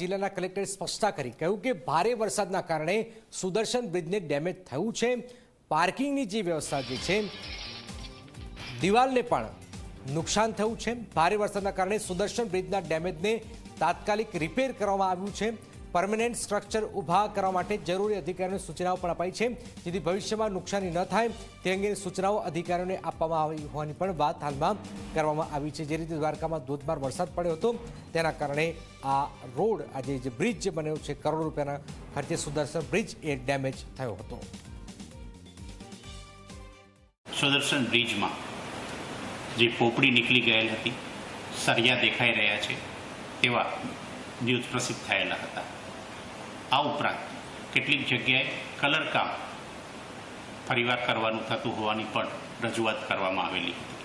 જિલ્લાના કલેક્ટરે સ્પષ્ટતા કરી, કહ્યું કે ભારે વરસાદના કારણે સુદર્શન બ્રિજને ડેમેજ થયું છે. પાર્કિંગની જે વ્યવસ્થા જે છે દિવાલને પણ નુકસાન થયું છે. ભારે વરસાદના કારણે સુદર્શન બ્રિજના ડેમેજને તાત્કાલિક રિપેર કરવામાં આવ્યું છે. પરમેનન્ટ સ્ટ્રક્ચર ઊભા કરવા માટે જરૂરી અધિકારીઓને સૂચનાઓ પણ અપાઈ છે, જેથી ભવિષ્યમાં નુકસાની ન થાય તે અંગેની સૂચનાઓ અધિકારીઓને આપવામાં આવી હોવાની પણ વાત હાલમાં કરવામાં આવી છે. જે રીતે દ્વારકામાં ધોધમાર વરસાદ પડ્યો હતો તેના કારણે આ રોડ, આજે જે બ્રિજ જે બન્યો છે કરોડો રૂપિયાના ખર્ચે સુદર્શન બ્રિજ એ ડેમેજ થયો હતો. સુદર્શન બ્રિજમાં જે પોપડી નીકળી ગયેલ હતી, સળિયા દેખાઈ રહ્યા છે તેવા ન્યૂઝ પ્રસિદ્ધ થયેલા હતા. આ ઉપરાંત કેટલીક જગ્યાએ કલર કામ ફરીવાર કરવાનું થતું હોવાની પણ રજૂઆત કરવામાં આવેલી હતી.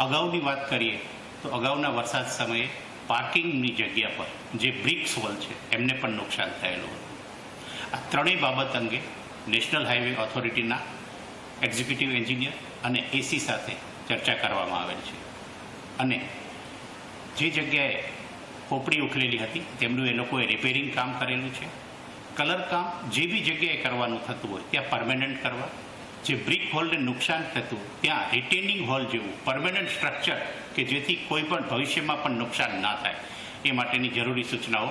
અગાઉની વાત કરીએ તો અગાઉના વરસાદ સમયે પાર્કિંગની જગ્યા પર જે બ્રિક્સ વોલ છે એમને પણ નુકસાન થયેલું હતું. આ ત્રણેય બાબત અંગે નેશનલ હાઈવે ઓથોરિટીના એક્ઝિક્યુટિવ એન્જિનિયર અને એસી સાથે ચર્ચા કરવામાં આવેલ છે અને જે જગ્યાએ પોપડી ઉખલેલી હતી તેમનું એ લોકોએ રિપેરિંગ કામ કરેલું છે. કલર કામ જે બી જગ્યાએ કરવાનું થતું હોય ત્યાં પરમેનન્ટ કરવા, જે બ્રિક હોલને નુકસાન થતું ત્યાં રિટેનિંગ હોલ જેવું પરમેનન્ટ સ્ટ્રક્ચર કે જેથી કોઈ પણ ભવિષ્યમાં પણ નુકસાન ના થાય એ માટેની જરૂરી સૂચનાઓ